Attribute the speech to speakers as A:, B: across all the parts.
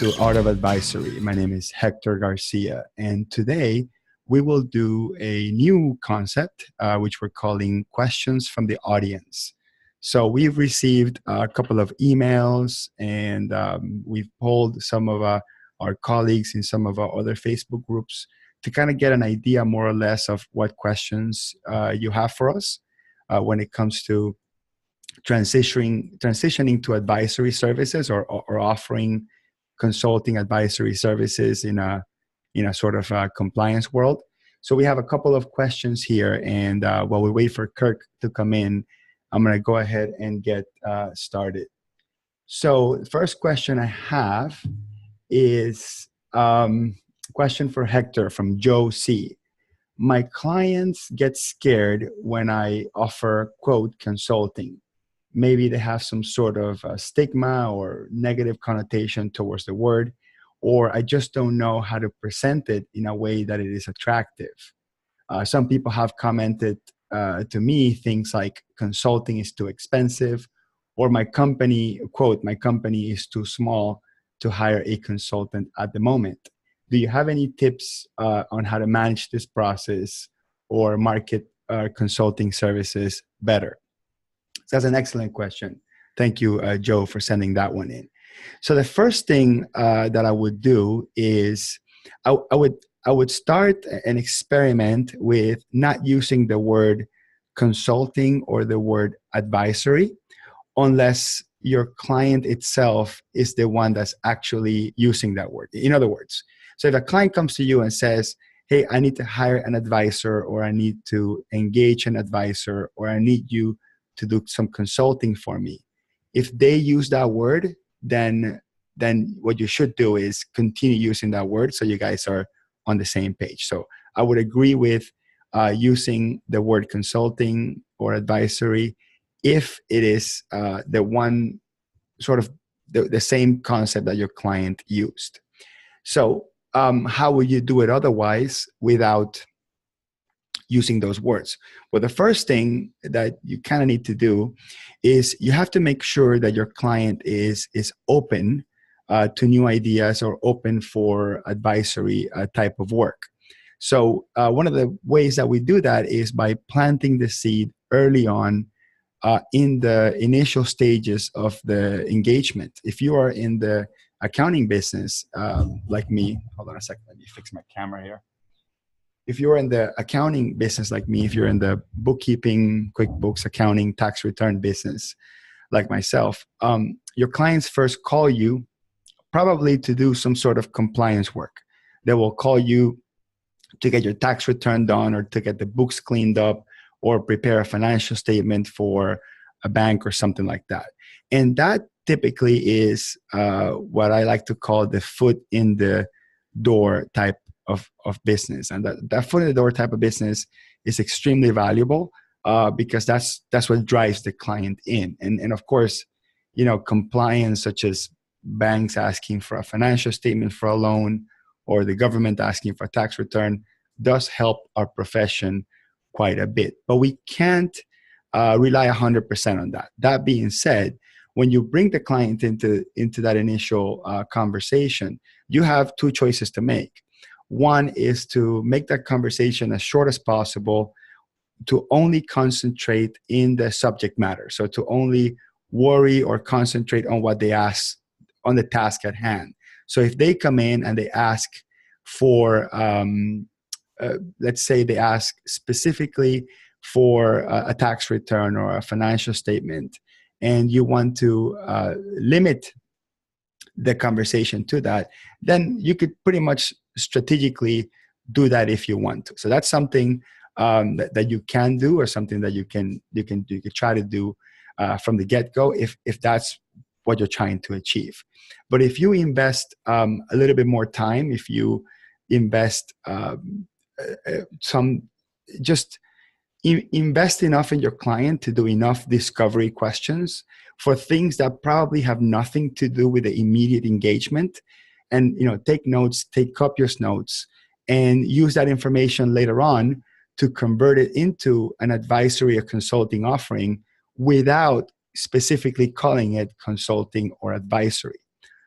A: to Art of Advisory. My name is Hector Garcia, and today we will do a new concept, which we're calling Questions from the Audience. So we've received a couple of emails, and we've polled some of our colleagues in some of our other Facebook groups to kind of get an idea more or less of what questions you have for us when it comes to transitioning to advisory services or offering consulting advisory services in a sort of compliance world. So we have a couple of questions here, and while we wait for Kirk to come in, I'm going to go ahead and get started. So the first question I have is a question for Hector from Joe C. My clients get scared when I offer, quote, consulting. Maybe they have some sort of stigma or negative connotation towards the word, or I just don't know how to present it in a way that it is attractive. Some people have commented to me things like consulting is too expensive, or my company, quote, my company is too small to hire a consultant at the moment. Do you have any tips on how to manage this process or market consulting services better? So that's an excellent question. Thank you, Joe, for sending that one in. So the first thing that I would do is I would start an experiment with not using the word consulting or the word advisory unless your client itself is the one that's actually using that word. In other words, so if a client comes to you and says, hey, I need to hire an advisor, or I need to engage an advisor, or I need you to do some consulting for me. If they use that word, then what you should do is continue using that word so you guys are on the same page. So I would agree with using the word consulting or advisory if it is the one sort of the same concept that your client used. So how would you do it otherwise without using those words? Well, the first thing that you kind of need to do is you have to make sure that your client is open to new ideas or open for advisory type of work. So one of the ways that we do that is by planting the seed early on in the initial stages of the engagement. If you are in the accounting business like me, hold on a second, let me fix my camera here. If you're in the accounting business like me, if you're in the bookkeeping, QuickBooks, accounting, tax return business like myself, your clients first call you probably to do some sort of compliance work. They will call you to get your tax return done, or to get the books cleaned up, or prepare a financial statement for a bank or something like that. And that typically is what I like to call the foot in the door type of business. And that foot in the door type of business is extremely valuable because that's what drives the client in. And of course, compliance, such as banks asking for a financial statement for a loan, or the government asking for a tax return, does help our profession quite a bit. But we can't rely 100% on that. That being said, when you bring the client into that initial conversation, you have two choices to make. One is to make that conversation as short as possible, to only concentrate in the subject matter. So to only worry or concentrate on what they ask, on the task at hand. So if they come in and they ask for, let's say they ask specifically for a tax return or a financial statement, and you want to limit the conversation to that, then you could pretty much strategically do that if you want to. So that's something that you can do, or something that you can try to do from the get-go if that's what you're trying to achieve. But if you invest a little bit more time, if you invest invest enough in your client to do enough discovery questions for things that probably have nothing to do with the immediate engagement, and take notes, take copious notes, and use that information later on to convert it into an advisory or consulting offering without specifically calling it consulting or advisory.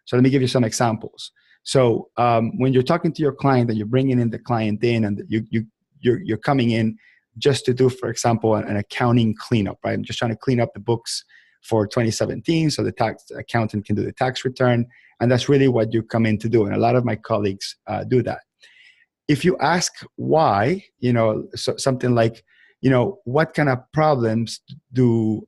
A: So let me give you some examples. So when you're talking to your client and you're bringing in the client in, and you're coming in just to do, for example, an accounting cleanup, right? I'm just trying to clean up the books for 2017 so the tax accountant can do the tax return. And that's really what you come in to do. And a lot of my colleagues do that. If you ask why, so something like, what kind of problems do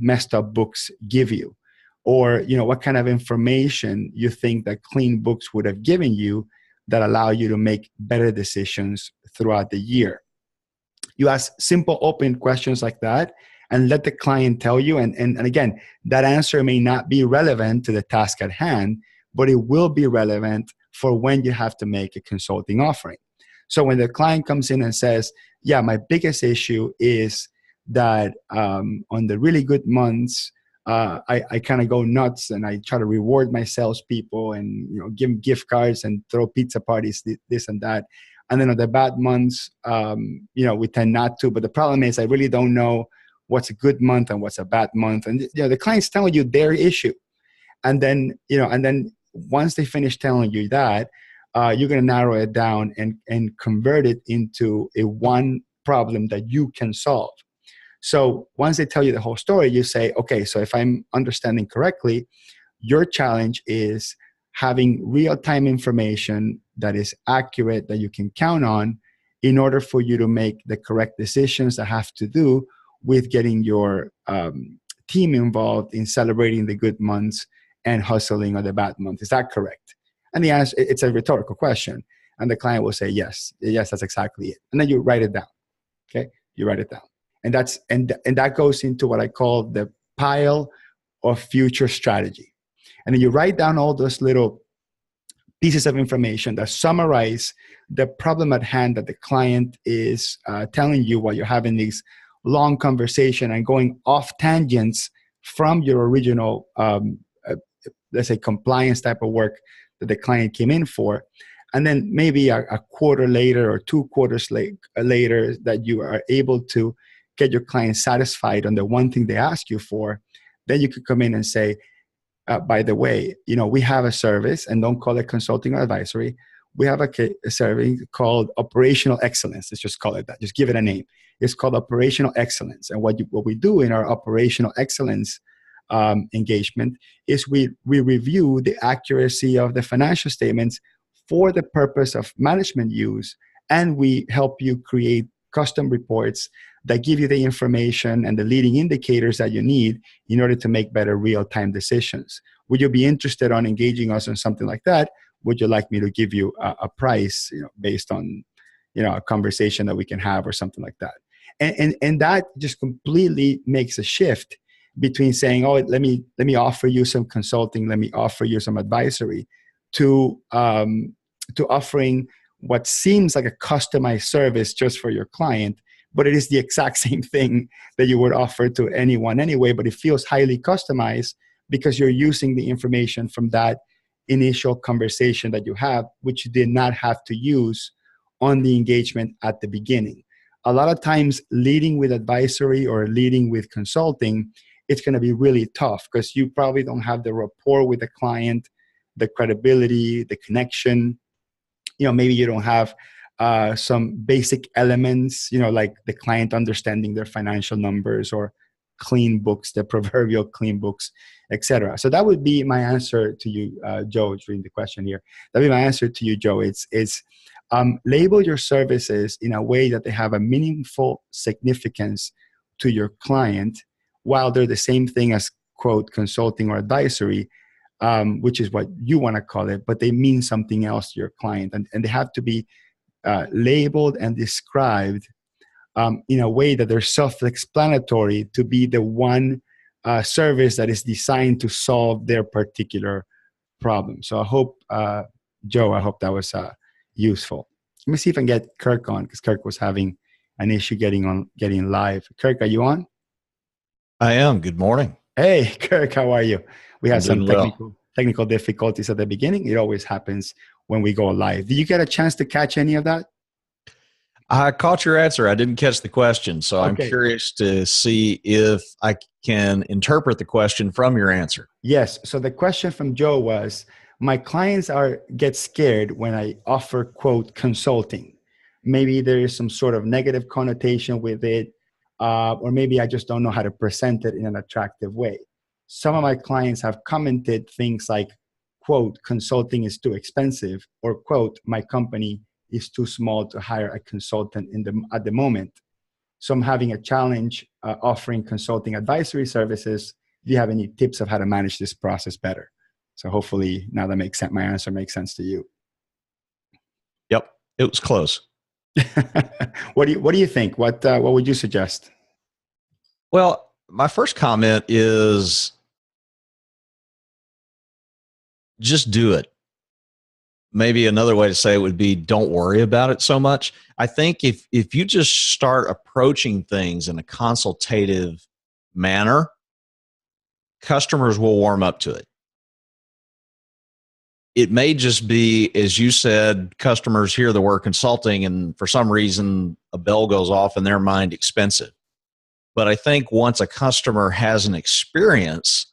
A: messed up books give you? Or, what kind of information you think that clean books would have given you that allow you to make better decisions throughout the year. You ask simple, open questions like that and let the client tell you. And again, that answer may not be relevant to the task at hand, but it will be relevant for when you have to make a consulting offering. So when the client comes in and says, yeah, my biggest issue is that on the really good months, I kind of go nuts and I try to reward my salespeople and give them gift cards and throw pizza parties, this and that. And then on the bad months, we tend not to. But the problem is I really don't know what's a good month and what's a bad month. And the client's telling you their issue. And then, once they finish telling you that, you're going to narrow it down and convert it into a one problem that you can solve. So once they tell you the whole story, you say, okay, so if I'm understanding correctly, your challenge is having real-time information that is accurate, that you can count on in order for you to make the correct decisions that have to do with getting your team involved in celebrating the good months and hustling on the bad month. Is that correct? And the answer, it's a rhetorical question. And the client will say, yes, that's exactly it. And then you write it down. Okay, you write it down. And that goes into what I call the pile of future strategy. And then you write down all those little pieces of information that summarize the problem at hand that the client is telling you while you're having these long conversation and going off tangents from your original, let's say, compliance type of work that the client came in for. And then maybe a quarter later or 2 quarters later that you are able to get your client satisfied on the one thing they ask you for, then you could come in and say, by the way, we have a service, and don't call it consulting or advisory. We have a service called operational excellence. Let's just call it that. Just give it a name. It's called operational excellence. And what we do in our operational excellence engagement is we review the accuracy of the financial statements for the purpose of management use, and we help you create custom reports that give you the information and the leading indicators that you need in order to make better real-time decisions. Would you be interested on engaging us on something like that? Would you like me to give you a price, based on, a conversation that we can have or something like that? And that just completely makes a shift between saying, oh, let me offer you some consulting, let me offer you some advisory, to offering what seems like a customized service just for your client, but it is the exact same thing that you would offer to anyone anyway, but it feels highly customized because you're using the information from that initial conversation that you have, which you did not have to use on the engagement at the beginning. A lot of times leading with advisory or leading with consulting, it's going to be really tough because you probably don't have the rapport with the client, the credibility, the connection. Maybe you don't have some basic elements, like the client understanding their financial numbers or clean books, the proverbial clean books, etc. So that would be my answer to you, Joe. It's reading the question here. That would be my answer to you, Joe. It's label your services in a way that they have a meaningful significance to your client, while they're the same thing as, quote, consulting or advisory, which is what you want to call it, but they mean something else to your client. And they have to be labeled and described in a way that they're self-explanatory to be the one service that is designed to solve their particular problem. So I hope, Joe, that was useful. Let me see if I can get Kirk on, because Kirk was having an issue getting live. Kirk, are you on?
B: I am. Good morning.
A: Hey, Kirk, how are you? We had some
B: well.
A: technical difficulties at the beginning. It always happens when we go live. Did you get a chance to catch any of that?
B: I caught your answer. I didn't catch the question. So I'm
A: Okay.
B: curious to see if I can interpret the question from your answer.
A: Yes. So the question from Joe was, my clients are get scared when I offer quote consulting. Maybe there is some sort of negative connotation with it, or maybe I just don't know how to present it in an attractive way. Some of my clients have commented things like, quote, consulting is too expensive, or quote, my company is too small to hire a consultant at the moment. So I'm having a challenge offering consulting advisory services. Do you have any tips of how to manage this process better? So hopefully now that makes sense. My answer makes sense to you.
B: Yep, it was close.
A: What do you think? What would you suggest?
B: Well, my first comment is just do it. Maybe another way to say it would be don't worry about it so much. I think if you just start approaching things in a consultative manner, customers will warm up to it. It may just be, as you said, customers hear the word consulting and for some reason a bell goes off in their mind, expensive. But I think once a customer has an experience,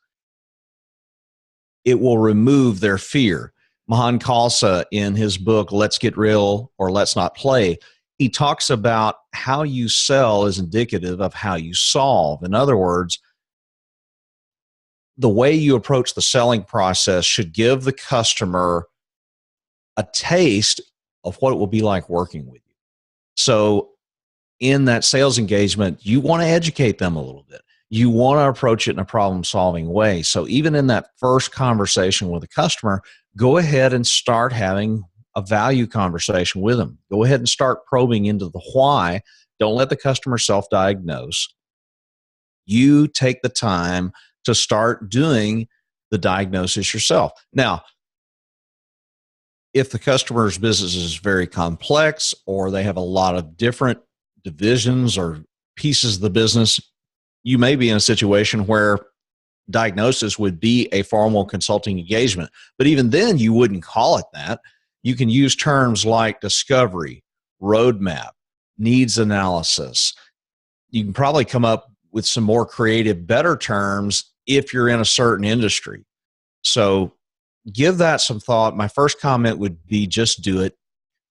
B: it will remove their fear. Mahan Khalsa, in his book, Let's Get Real or Let's Not Play, he talks about how you sell is indicative of how you solve. In other words, the way you approach the selling process should give the customer a taste of what it will be like working with you. So in that sales engagement, you want to educate them a little bit. You want to approach it in a problem-solving way. So even in that first conversation with a customer, go ahead and start having a value conversation with them. Go ahead and start probing into the why. Don't let the customer self-diagnose. You take the time to start doing the diagnosis yourself. Now, if the customer's business is very complex or they have a lot of different divisions or pieces of the business, you may be in a situation where diagnosis would be a formal consulting engagement. But even then, you wouldn't call it that. You can use terms like discovery, roadmap, needs analysis. You can probably come up with some more creative, better terms if you're in a certain industry. So give that some thought. My first comment would be just do it.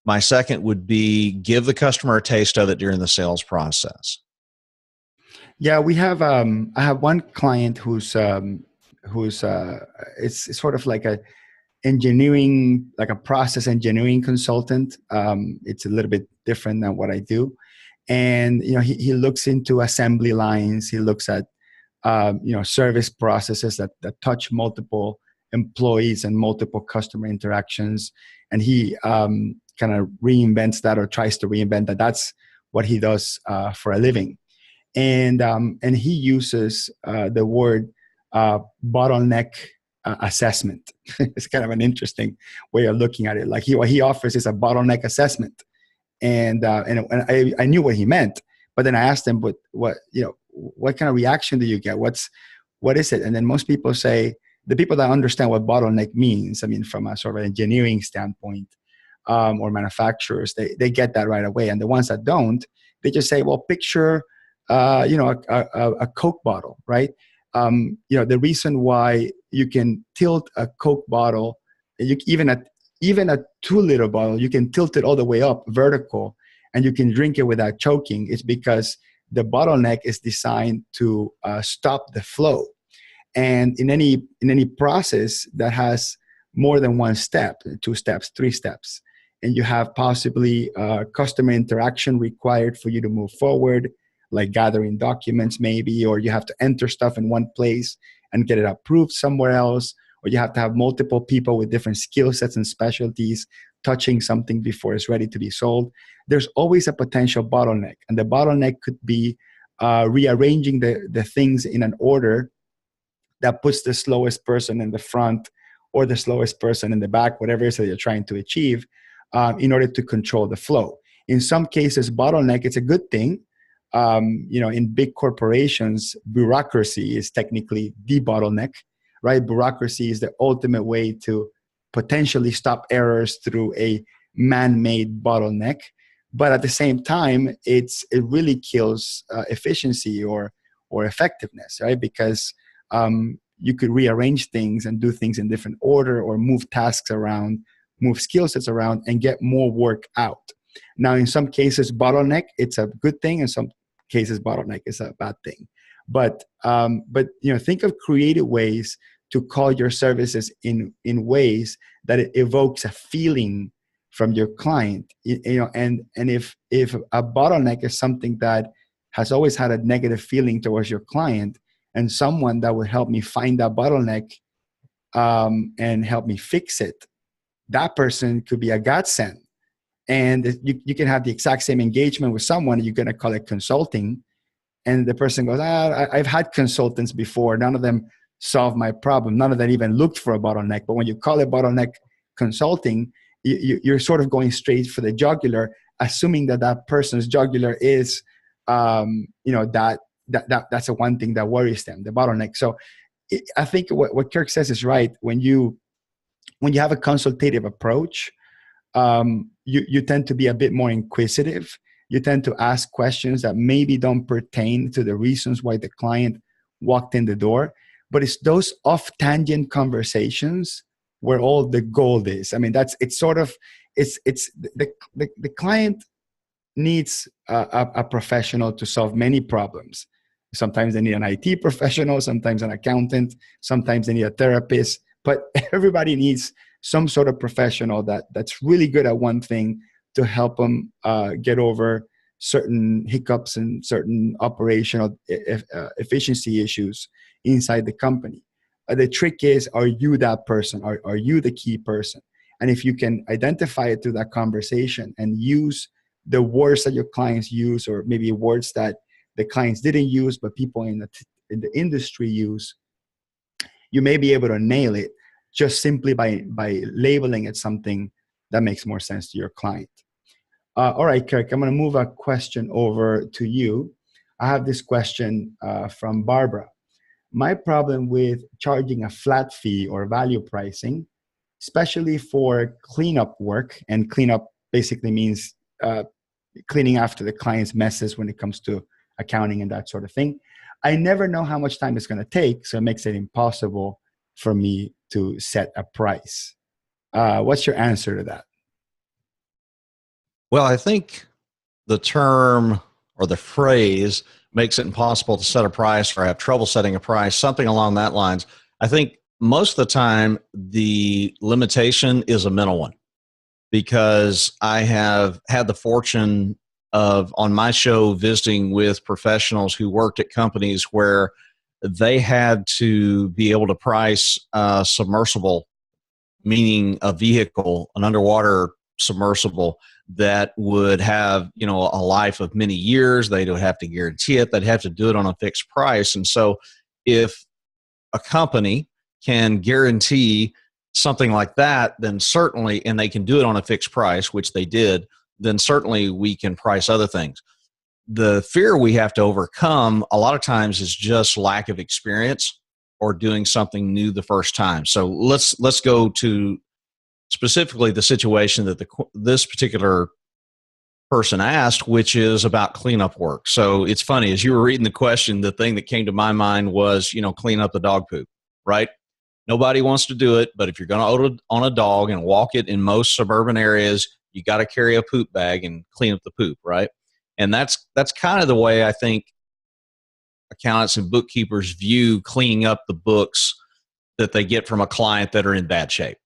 B: My second would be give the customer a taste of it during the sales process.
A: Yeah, we have. I have one client who's it's sort of like a engineering, like a process engineering consultant. It's a little bit different than what I do, and he looks into assembly lines. He looks at service processes that touch multiple employees and multiple customer interactions, and he kind of reinvents that or tries to reinvent that. That's what he does for a living. And he uses the word bottleneck assessment. It's kind of an interesting way of looking at it. Like what he offers is a bottleneck assessment, and I knew what he meant, but then I asked him, what kind of reaction do you get? What is it? And then most people say, the people that understand what bottleneck means, I mean, from a sort of engineering standpoint, or manufacturers, they get that right away. And the ones that don't, they just say, well, picture a Coke bottle, right? The reason why you can tilt a Coke bottle, even a 2-liter bottle, you can tilt it all the way up vertical, and you can drink it without choking. It's because the bottleneck is designed to stop the flow. And in any process that has more than one step, 2 steps, 3 steps, and you have possibly customer interaction required for you to move forward, like gathering documents maybe, or you have to enter stuff in one place and get it approved somewhere else, or you have to have multiple people with different skill sets and specialties touching something before it's ready to be sold. There's always a potential bottleneck, and the bottleneck could be rearranging the things in an order that puts the slowest person in the front or the slowest person in the back, whatever it is that you're trying to achieve, in order to control the flow. In some cases, bottleneck is a good thing. In big corporations, bureaucracy is technically the bottleneck, right? Bureaucracy is the ultimate way to potentially stop errors through a man-made bottleneck. but at the same time, it really kills efficiency or effectiveness, right? Because you could rearrange things and do things in different order, or move tasks around, move skill sets around, and get more work out. Now, in some cases, bottleneck, it's a good thing. In some cases, bottleneck is a bad thing. But think of creative ways to call your services in ways that it evokes a feeling from your client. And if a bottleneck is something that has always had a negative feeling towards your client, and someone that would help me find that bottleneck and help me fix it, that person could be a godsend. And you can have the exact same engagement with someone, you're going to call it consulting, and the person goes, I've had consultants before, none of them solved my problem, none of them even looked for a bottleneck. But when you call it bottleneck consulting, you're sort of going straight for the jugular, assuming that person's jugular is that's the one thing that worries them, the bottleneck. So I think what Kirk says is right. When you have a consultative approach, you tend to be a bit more inquisitive. You tend to ask questions that maybe don't pertain to the reasons why the client walked in the door. But it's those off-tangent conversations where all the gold is. I mean, the client needs a professional to solve many problems. Sometimes they need an IT professional, sometimes an accountant, sometimes they need a therapist, but everybody needs some sort of professional that's really good at one thing to help them get over certain hiccups and certain operational efficiency issues inside the company. The trick is, are you that person? Are you the key person? And if you can identify it through that conversation and use the words that your clients use, or maybe words that the clients didn't use, but people in the industry use, you may be able to nail it just simply by labeling it something that makes more sense to your client. All right, Kirk, I'm going to move a question over to you. I have this question from Barbara. My problem with charging a flat fee or value pricing, especially for cleanup work, and cleanup basically means cleaning after the client's messes when it comes to accounting and that sort of thing. I never know how much time it's going to take, so it makes it impossible for me to set a price. What's your answer to that?
B: Well, I think the term or the phrase makes it impossible to set a price or have trouble setting a price, something along that lines. I think most of the time the limitation is a mental one, because I have had the fortune of, on my show, visiting with professionals who worked at companies where they had to be able to price a submersible, meaning a vehicle, an underwater submersible that would have, a life of many years. They'd have to guarantee it. They'd have to do it on a fixed price. And so if a company can guarantee something like that, then certainly, and they can do it on a fixed price, which they did, then certainly we can price other things. The fear we have to overcome a lot of times is just lack of experience or doing something new the first time. So let's go to specifically the situation that this particular person asked, which is about cleanup work. So it's funny, as you were reading the question, the thing that came to my mind was, clean up the dog poop, right? Nobody wants to do it, but if you're going to own a dog and walk it in most suburban areas, you got to carry a poop bag and clean up the poop, right? And that's kind of the way I think accountants and bookkeepers view cleaning up the books that they get from a client that are in bad shape.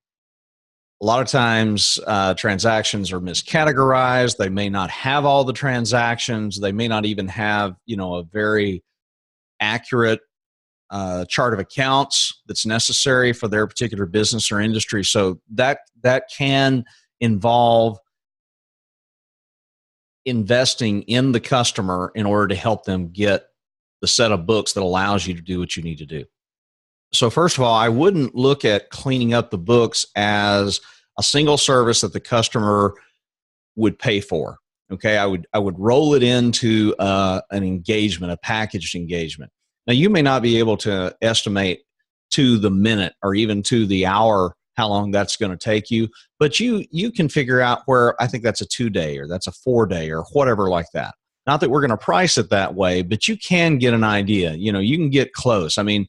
B: A lot of times transactions are miscategorized. They may not have all the transactions. They may not even have, a very accurate chart of accounts that's necessary for their particular business or industry. So that can involve investing in the customer in order to help them get the set of books that allows you to do what you need to do. So first of all, I wouldn't look at cleaning up the books as a single service that the customer would pay for. Okay, I would roll it into an engagement, a packaged engagement. Now, you may not be able to estimate to the minute or even to the hour how long that's going to take you. But you can figure out where I think that's a 2-day or that's a 4-day or whatever like that. Not that we're going to price it that way, but you can get an idea. You can get close. I mean,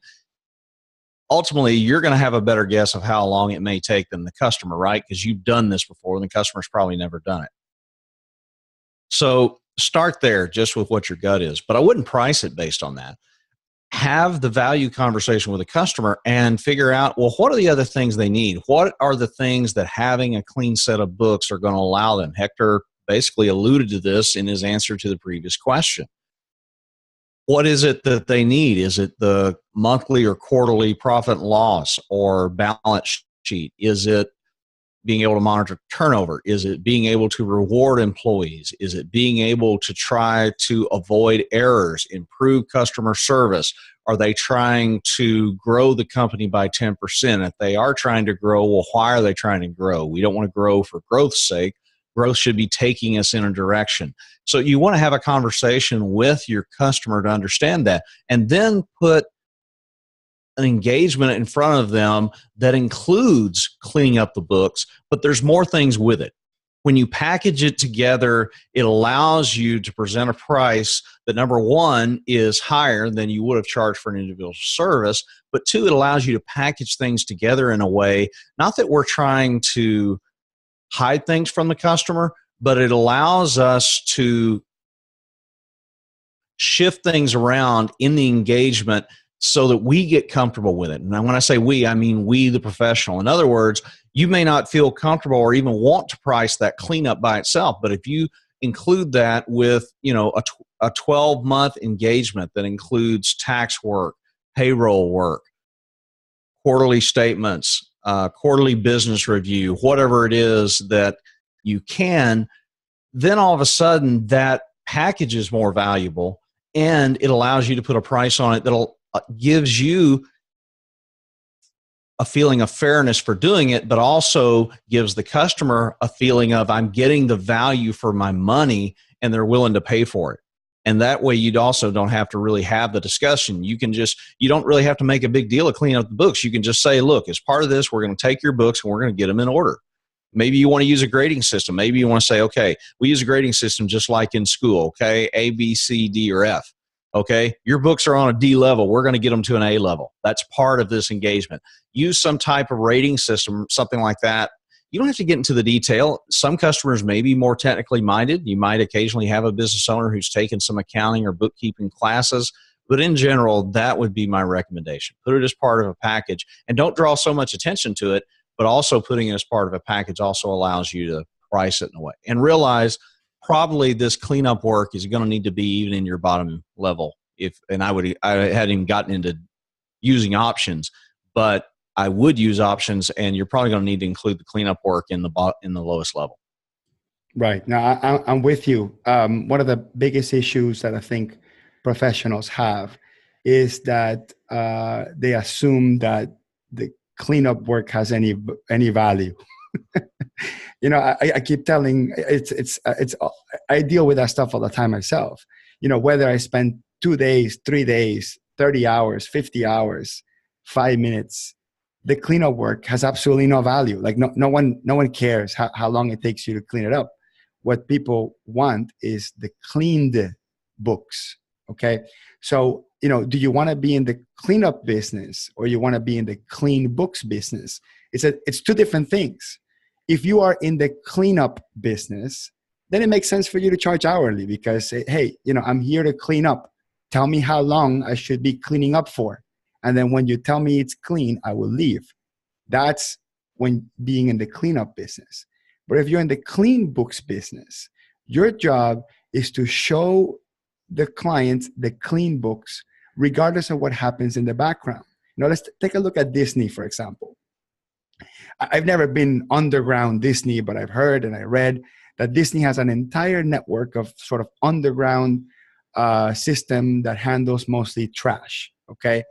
B: ultimately, you're going to have a better guess of how long it may take than the customer, right? Because you've done this before and the customer's probably never done it. So start there just with what your gut is. But I wouldn't price it based on that. Have the value conversation with a customer and figure out, well, what are the other things they need? What are the things that having a clean set of books are going to allow them? Hector basically alluded to this in his answer to the previous question. What is it that they need? Is it the monthly or quarterly profit and loss or balance sheet? Is it being able to monitor turnover? Is it being able to reward employees? Is it being able to try to avoid errors, improve customer service? Are they trying to grow the company by 10%? If they are trying to grow, well, why are they trying to grow? We don't want to grow for growth's sake. Growth should be taking us in a direction. So you want to have a conversation with your customer to understand that, and then put an engagement in front of them that includes cleaning up the books, but there's more things with it. When you package it together, it allows you to present a price that, number one, is higher than you would have charged for an individual service, but two, it allows you to package things together in a way, not that we're trying to hide things from the customer, but it allows us to shift things around in the engagement so that we get comfortable with it. And when I say we, I mean we, the professional. In other words, you may not feel comfortable or even want to price that cleanup by itself, but if you include that with, a 12-month engagement that includes tax work, payroll work, quarterly statements, quarterly business review, whatever it is that you can, then all of a sudden that package is more valuable and it allows you to put a price on it that'll gives you a feeling of fairness for doing it, but also gives the customer a feeling of I'm getting the value for my money and they're willing to pay for it. And that way you also don't have to really have the discussion. You don't really have to make a big deal of cleaning up the books. You can just say, look, as part of this, we're going to take your books and we're going to get them in order. Maybe you want to use a grading system. Maybe you want to say, okay, we use a grading system just like in school, okay, A, B, C, D, or F. Okay, your books are on a D level. We're going to get them to an A level. That's part of this engagement. Use some type of rating system, something like that. You don't have to get into the detail. Some customers may be more technically minded. You might occasionally have a business owner who's taken some accounting or bookkeeping classes. But in general, that would be my recommendation. Put it as part of a package and don't draw so much attention to it, but also putting it as part of a package also allows you to price it in a way. And realize probably this cleanup work is going to need to be even in your bottom level. I hadn't even gotten into using options, but I would use options, and you're probably going to need to include the cleanup work in the lowest level.
A: Right. Now, I'm with you. One of the biggest issues that I think professionals have is that they assume that the cleanup work has any value. I keep telling I deal with that stuff all the time myself. Whether I spend 2 days, 3 days, 30 hours, 50 hours, 5 minutes, the cleanup work has absolutely no value. Like no one cares how long it takes you to clean it up. What people want is the cleaned books. Okay. So, do you want to be in the cleanup business or you want to be in the clean books business? It's two different things. If you are in the cleanup business, then it makes sense for you to charge hourly because, hey, I'm here to clean up. Tell me how long I should be cleaning up for. And then when you tell me it's clean, I will leave. That's when being in the cleanup business. But if you're in the clean books business, your job is to show the clients the clean books, regardless of what happens in the background. Let's take a look at Disney, for example. I've never been underground Disney, but I've heard and I read that Disney has an entire network of sort of underground system that handles mostly trash. Okay.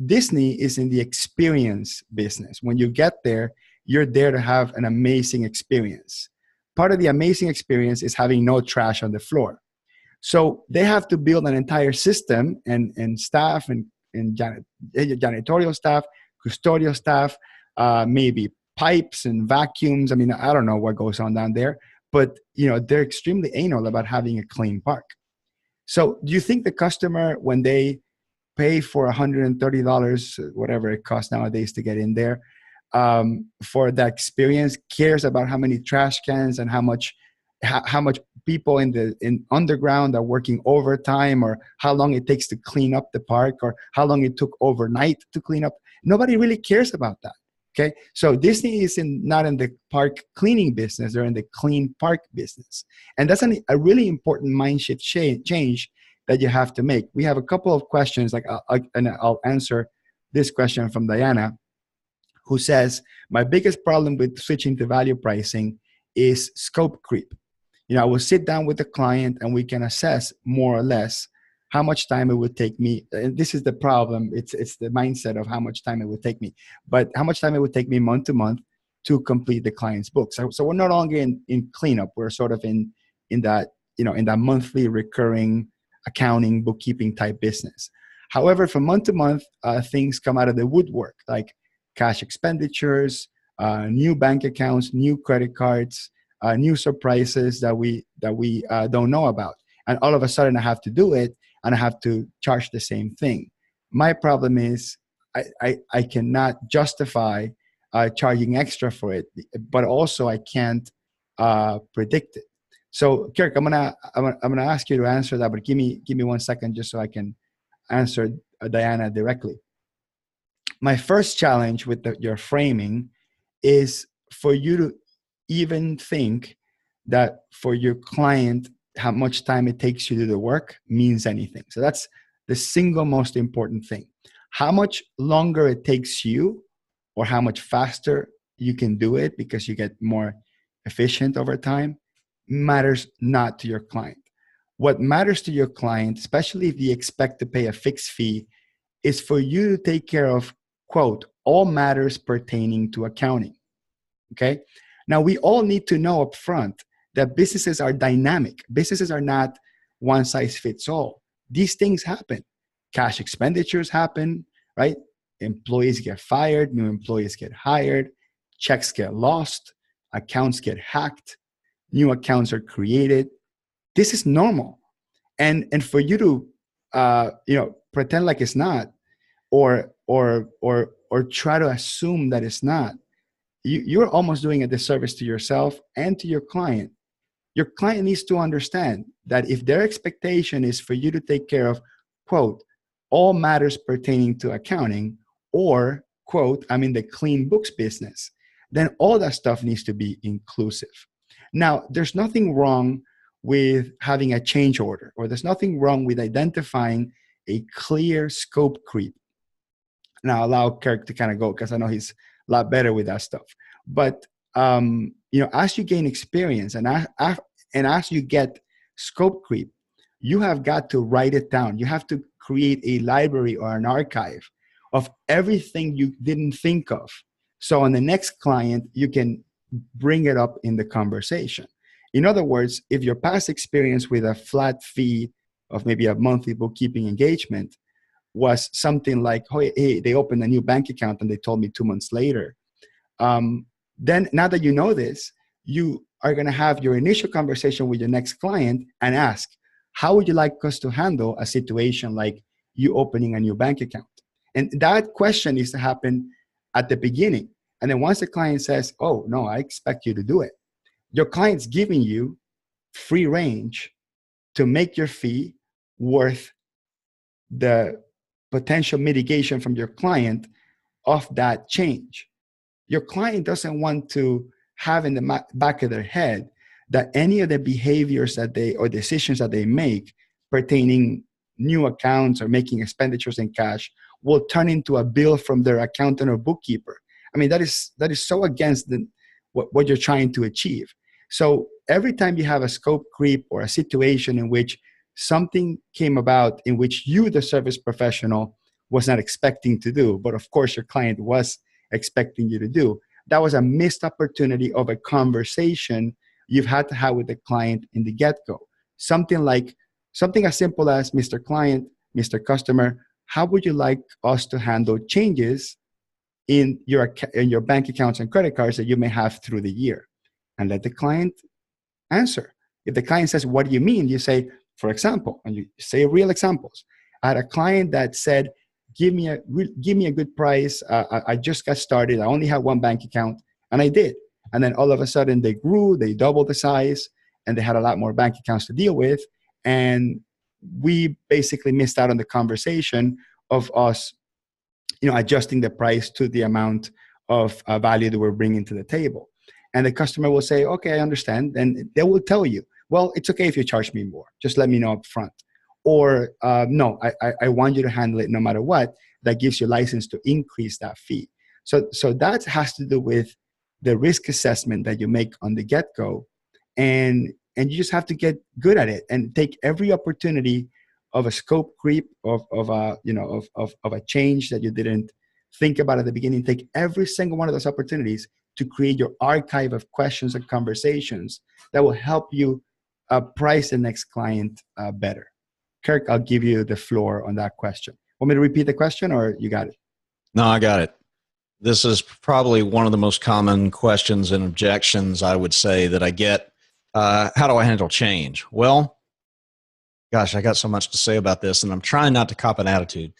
A: Disney is in the experience business. When you get there, you're there to have an amazing experience. Part of the amazing experience is having no trash on the floor. So they have to build an entire system and staff and janitorial staff, custodial staff, maybe pipes and vacuums. I mean, I don't know what goes on down there, but they're extremely anal about having a clean park. So do you think the customer, when they pay for $130, whatever it costs nowadays to get in there, for that experience, cares about how many trash cans and how much people in underground are working overtime, or how long it takes to clean up the park, or how long it took overnight to clean up? Nobody really cares about that. Okay, so Disney is not in the park cleaning business; they're in the clean park business, and that's a really important mind shift change that you have to make. We have a couple of questions, and I'll answer this question from Diana, who says, my biggest problem with switching to value pricing is scope creep. I will sit down with the client and we can assess more or less how much time it would take me. And this is the problem. It's the mindset of how much time it would take me, but how much time it would take me month to month to complete the client's book. So we're no longer in cleanup. We're sort of in that, in that monthly recurring accounting, bookkeeping type business. However, from month to month, things come out of the woodwork, like cash expenditures, new bank accounts, new credit cards, new surprises that we don't know about. And all of a sudden I have to do it and I have to charge the same thing. My problem is I cannot justify charging extra for it, but also I can't predict it. So Kirk, I'm gonna ask you to answer that, but give me 1 second just so I can answer Diana directly. My first challenge with your framing is for you to even think that for your client, how much time it takes you to do the work means anything. So that's the single most important thing. How much longer it takes you, or how much faster you can do it because you get more efficient over time, matters not to your client. What matters to your client, especially if you expect to pay a fixed fee, is for you to take care of, quote, all matters pertaining to accounting. Okay? Now, we all need to know up front that businesses are dynamic. Businesses are not one size fits all. These things happen. Cash expenditures happen, right? Employees get fired, new employees get hired, checks get lost, accounts get hacked, new accounts are created. This is normal. And for you to pretend like it's not, or try to assume that it's not, you're almost doing a disservice to yourself and to your client. Your client needs to understand that if their expectation is for you to take care of, quote, all matters pertaining to accounting, or, quote, I'm in the clean books business, then all that stuff needs to be inclusive. Now, there's nothing wrong with having a change order, or there's nothing wrong with identifying a clear scope creep. Now, allow Kirk to kind of go, because I know he's a lot better with that stuff. But as you gain experience and as you get scope creep, you have got to write it down. You have to create a library or an archive of everything you didn't think of. So on the next client, you can bring it up in the conversation. In other words, if your past experience with a flat fee of maybe a monthly bookkeeping engagement was something like, oh, hey, they opened a new bank account and they told me 2 months later, then now that you know this, you are going to have your initial conversation with your next client and ask, how would you like us to handle a situation like you opening a new bank account? And that question needs to happen at the beginning. And then once the client says, oh, no, I expect you to do it, your client's giving you free range to make your fee worth the potential mitigation from your client of that change. Your client doesn't want to have in the back of their head that any of the behaviors that or decisions that they make pertaining new accounts or making expenditures in cash will turn into a bill from their accountant or bookkeeper. I mean, that is so against what you're trying to achieve. So every time you have a scope creep or a situation in which something came about in which you, the service professional, was not expecting to do, but of course your client was expecting you to do, that was a missed opportunity of a conversation you've had to have with the client in the get-go. Something as simple as, Mr. Client, Mr. Customer, how would you like us to handle changes in your bank accounts and credit cards that you may have through the year, and let the client answer. If the client says, what do you mean? You say, for example, and you say real examples. I had a client that said, give me a good price. I just got started. I only have one bank account, and I did. And then all of a sudden they grew, they doubled the size, and they had a lot more bank accounts to deal with. And we basically missed out on the conversation of us, adjusting the price to the amount of value that we're bringing to the table. And the customer will say, okay, I understand. And they will tell you, well, it's okay if you charge me more. Just let me know up front. Or no, I want you to handle it no matter what. That gives you license to increase that fee. So that has to do with the risk assessment that you make on the get-go. And you just have to get good at it and take every opportunity of a scope creep, of a change that you didn't think about at the beginning. Take every single one of those opportunities to create your archive of questions and conversations that will help you price the next client better. Kirk, I'll give you the floor on that question. Want me to repeat the question, or you got it?
B: No, I got it. This is probably one of the most common questions and objections I would say that I get. How do I handle change? Well, gosh, I got so much to say about this, and I'm trying not to cop an attitude.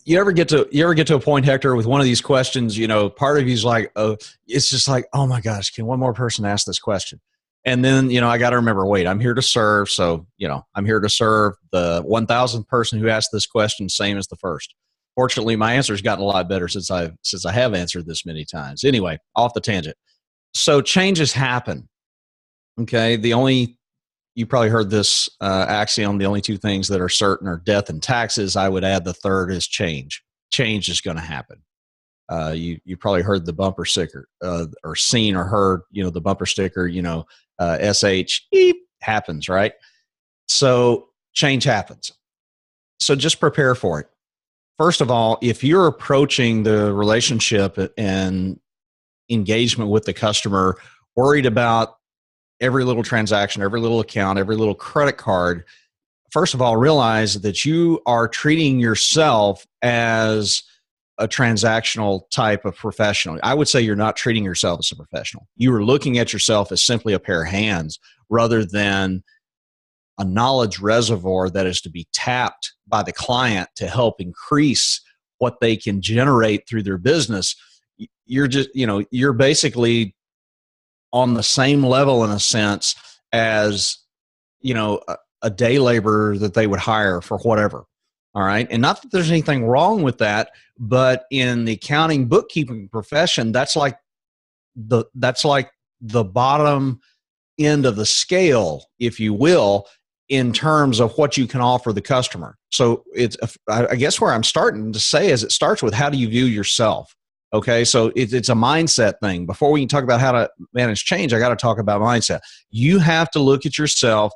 B: You ever get to a point, Hector, with one of these questions, part of you's like, oh, it's just like, oh my gosh, can one more person ask this question? And then, I got to remember, wait, I'm here to serve. So, I'm here to serve the 1,000th person who asked this question, same as the first. Fortunately, my answer's gotten a lot better since I have answered this many times. Anyway, off the tangent. So changes happen. Okay. You probably heard this axiom, the only two things that are certain are death and taxes. I would add the third is change. Change is going to happen. You probably heard the bumper sticker or seen or heard, the bumper sticker, SH happens, right? So change happens. So just prepare for it. First of all, if you're approaching the relationship and engagement with the customer worried about every little transaction, every little account, every little credit card, first of all, realize that you are treating yourself as a transactional type of professional. I would say you're not treating yourself as a professional. You are looking at yourself as simply a pair of hands rather than a knowledge reservoir that is to be tapped by the client to help increase what they can generate through their business. You're basically on the same level in a sense as, a day laborer that they would hire for whatever. All right. And not that there's anything wrong with that, but in the accounting bookkeeping profession, that's like the bottom end of the scale, if you will, in terms of what you can offer the customer. So I guess where I'm starting to say is it starts with how do you view yourself? Okay. So it's a mindset thing. Before we can talk about how to manage change, I got to talk about mindset. You have to look at yourself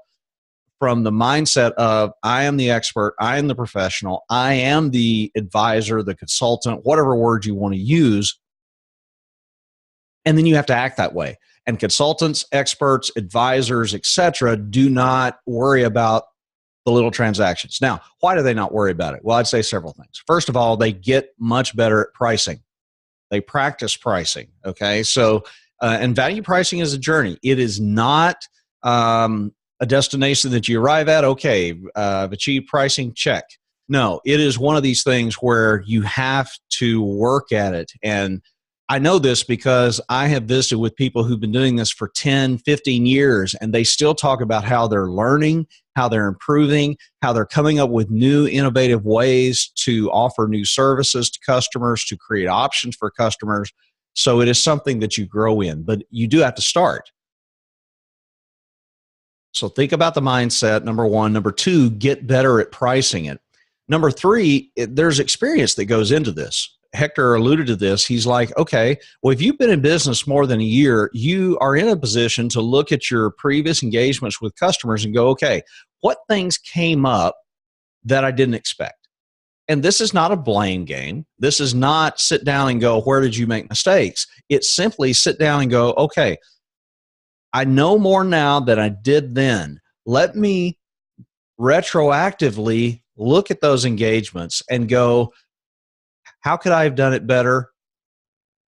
B: from the mindset of, I am the expert, I am the professional, I am the advisor, the consultant, whatever word you want to use. And then you have to act that way. And consultants, experts, advisors, etc., do not worry about the little transactions. Now, why do they not worry about it? Well, I'd say several things. First of all, they get much better at pricing. They practice pricing. Okay. So, and value pricing is a journey. It is not a destination that you arrive at. Okay, I've achieved pricing, check. No, it is one of these things where you have to work at it. And I know this because I have visited with people who've been doing this for 10, 15 years, and they still talk about how they're learning, how they're improving, how they're coming up with new innovative ways to offer new services to customers, to create options for customers. So it is something that you grow in, but you do have to start. So think about the mindset, number one. Number two, get better at pricing it. Number three, there's experience that goes into this. Hector alluded to this. He's like, okay, well, if you've been in business more than a year, you are in a position to look at your previous engagements with customers and go, okay, what things came up that I didn't expect? And this is not a blame game. This is not sit down and go, where did you make mistakes? It's simply sit down and go, okay, I know more now than I did then. Let me retroactively look at those engagements and go, how could I have done it better?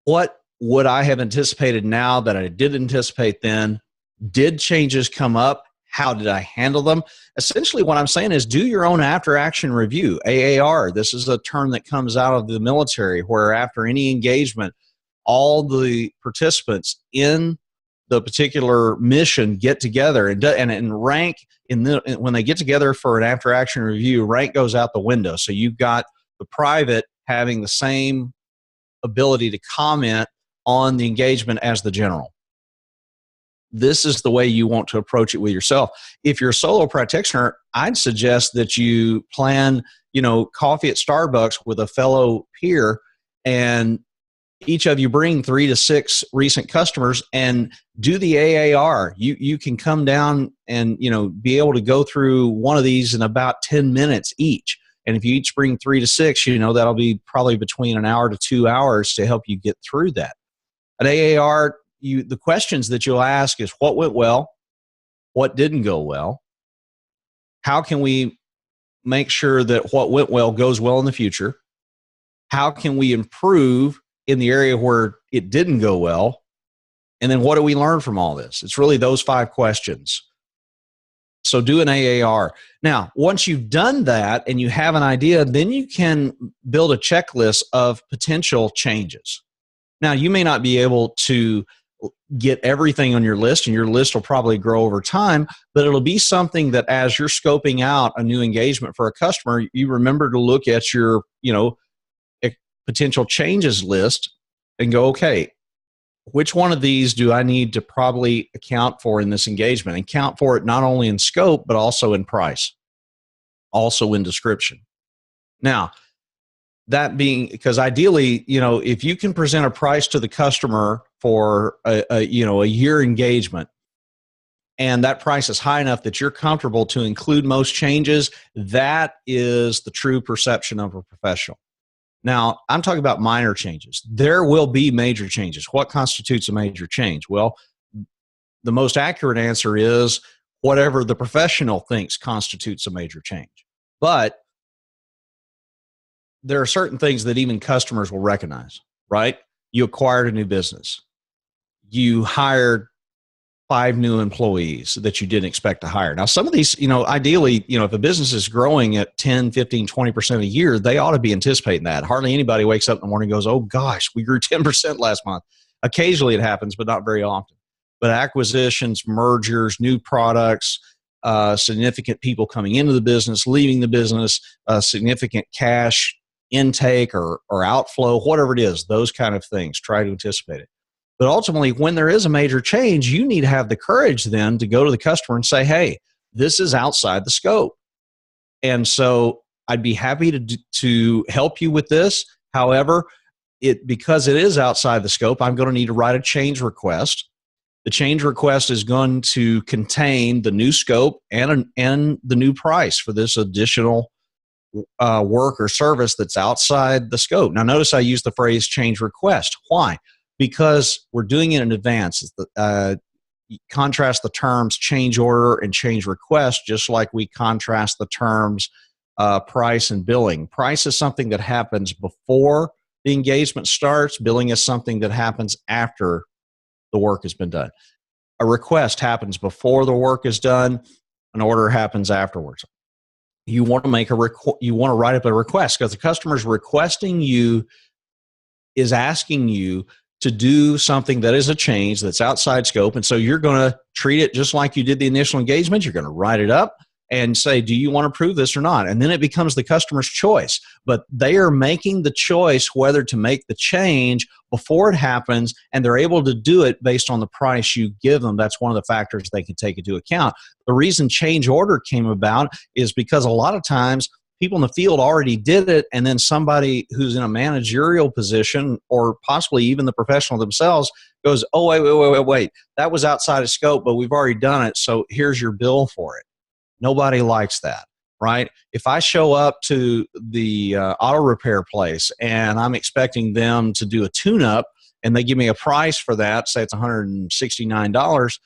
B: what would I have anticipated now that I did anticipate then? Did changes come up? How did I handle them? Essentially, what I'm saying is do your own after action review, AAR. This is a term that comes out of the military where after any engagement, all the participants in the particular mission get together and rank when they get together for an after action review, rank goes out the window. So you've got the private having the same ability to comment on the engagement as the general. This is the way you want to approach it with yourself. If you're a solo practitioner, I'd suggest that you plan, coffee at Starbucks with a fellow peer, and each of you bring 3 to 6 recent customers and do the AAR. You can come down and be able to go through one of these in about 10 minutes each. And if you each bring 3 to 6, that'll be probably between an hour to 2 hours to help you get through that. At AAR, the questions that you'll ask is what went well, what didn't go well, how can we make sure that what went well goes well in the future, how can we improve in the area where it didn't go well, and then what do we learn from all this? It's really those 5 questions. So do an AAR. Now, once you've done that and you have an idea, then you can build a checklist of potential changes. Now, you may not be able to get everything on your list, and your list will probably grow over time, but it'll be something that as you're scoping out a new engagement for a customer, you remember to look at your, potential changes list and go, okay, which one of these do I need to probably account for in this engagement? And count for it not only in scope, but also in price, also in description. Now, that being, because ideally, if you can present a price to the customer for a year engagement, and that price is high enough that you're comfortable to include most changes, that is the true perception of a professional. Now, I'm talking about minor changes. There will be major changes. What constitutes a major change? Well, the most accurate answer is whatever the professional thinks constitutes a major change. But there are certain things that even customers will recognize, right? You acquired a new business. You hired 5 new employees that you didn't expect to hire. Now, some of these, ideally, if a business is growing at 10, 15, 20% a year, they ought to be anticipating that. Hardly anybody wakes up in the morning and goes, oh gosh, we grew 10% last month. Occasionally it happens, but not very often. But acquisitions, mergers, new products, significant people coming into the business, leaving the business, significant cash intake or outflow, whatever it is, those kind of things, try to anticipate it. But ultimately, when there is a major change, you need to have the courage then to go to the customer and say, hey, this is outside the scope. And so I'd be happy to help you with this. However, because it is outside the scope, I'm going to need to write a change request. The change request is going to contain the new scope and the new price for this additional work or service that's outside the scope. Now, notice I use the phrase change request. Why? Because we're doing it in advance. Contrast the terms change order and change request, just like we contrast the terms price and billing. Price is something that happens before the engagement starts. Billing is something that happens after the work has been done. A request happens before the work is done. An order happens afterwards. You want to you want to write up a request because the customer is requesting you, is asking you to do something that is a change that's outside scope. And so you're going to treat it just like you did the initial engagement. You're going to write it up and say, do you want to approve this or not? And then it becomes the customer's choice. But they are making the choice whether to make the change before it happens, and they're able to do it based on the price you give them. That's one of the factors they can take into account. The reason change order came about is because a lot of times people in the field already did it, and then somebody who's in a managerial position or possibly even the professional themselves goes, oh, wait, that was outside of scope, but we've already done it, so here's your bill for it. Nobody likes that, right? If I show up to the auto repair place and I'm expecting them to do a tune-up and they give me a price for that, say it's $169,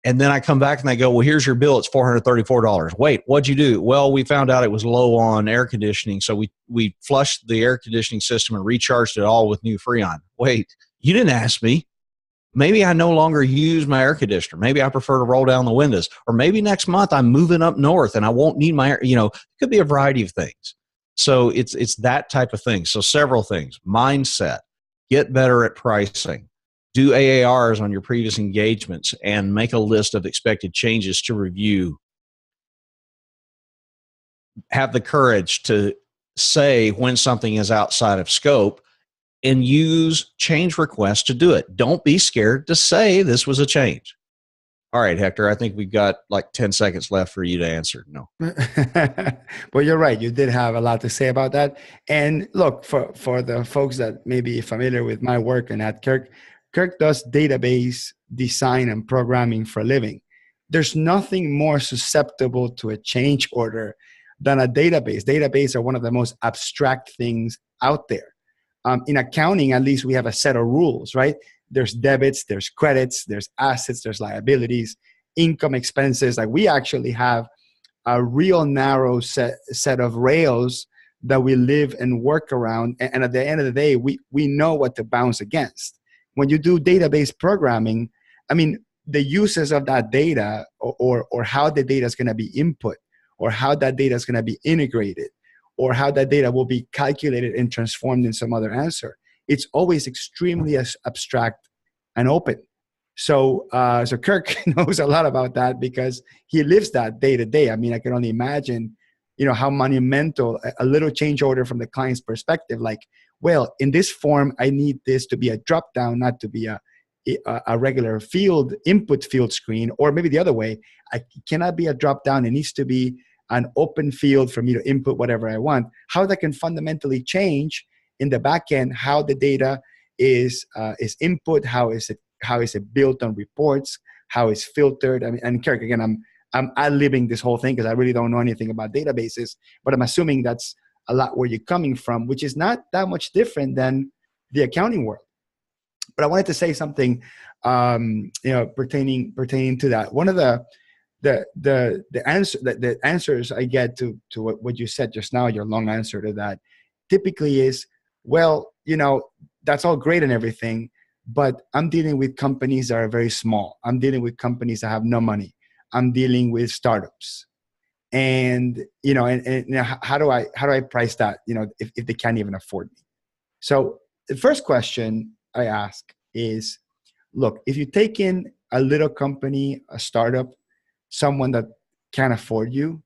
B: And then I come back and they go, well, here's your bill. It's $434. Wait, what'd you do? Well, we found out it was low on air conditioning. So we flushed the air conditioning system and recharged it all with new Freon. Wait, you didn't ask me. Maybe I no longer use my air conditioner. Maybe I prefer to roll down the windows. Or maybe next month I'm moving up north and I won't need my air. It could be a variety of things. So it's that type of thing. So several things. Mindset. Get better at pricing. Do AARs on your previous engagements and make a list of expected changes to review. Have the courage to say when something is outside of scope and use change requests to do it. Don't be scared to say this was a change. All right, Hector, I think we've got like 10 seconds left for you to answer. No.
A: Well, you're right. You did have a lot to say about that. And look, for the folks that may be familiar with my work and at Kirk does database design and programming for a living. There's nothing more susceptible to a change order than a database. Databases are one of the most abstract things out there. In accounting, at least we have a set of rules, right? There's debits, there's credits, there's assets, there's liabilities, income, expenses. Like we actually have a real narrow set of rails that we live and work around. And at the end of the day, we know what to bounce against. When you do database programming, I mean, the uses of that data or how the data is going to be input or how that data is going to be integrated or how that data will be calculated and transformed in some other answer. It's always extremely abstract and open. So Kirk knows a lot about that because he lives that day to day. I mean, I can only imagine, how monumental a little change order from the client's perspective. Like, well, in this form, I need this to be a drop down, not to be a regular input field screen, or maybe the other way. It cannot be a drop down. It needs to be an open field for me to input whatever I want. How that can fundamentally change in the back end, how the data is input, how is it built on reports, how it's filtered. I mean, and Kirk, again, I'm ad-libbing this whole thing because I really don't know anything about databases, but I'm assuming that's a lot where you're coming from, which is not that much different than the accounting world. But I wanted to say something, pertaining to that. One of the answers I get to what you said just now, your long answer to that, typically is, well, that's all great and everything, but I'm dealing with companies that are very small. I'm dealing with companies that have no money. I'm dealing with startups. And, how do I price that, if they can't even afford me? So the first question I ask is, look, if you take in a little company, a startup, someone that can't afford you,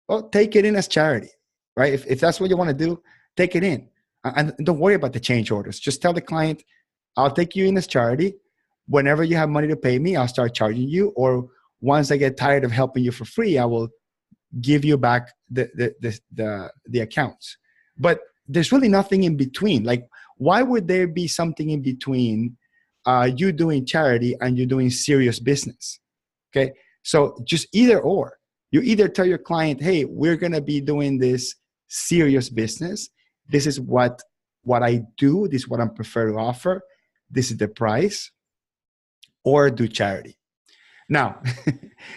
A: well, take it in as charity, right? If that's what you want to do, take it in. And don't worry about the change orders. Just tell the client, I'll take you in as charity. Whenever you have money to pay me, I'll start charging you. Or once I get tired of helping you for free, I will give you back the accounts. But there's really nothing in between. Like, why would there be something in between you doing charity and you doing serious business? Okay, so just either or. You either tell your client, hey, we're going to be doing this serious business. This is what I do. This is what I prefer to offer. This is the price. Or do charity. Now,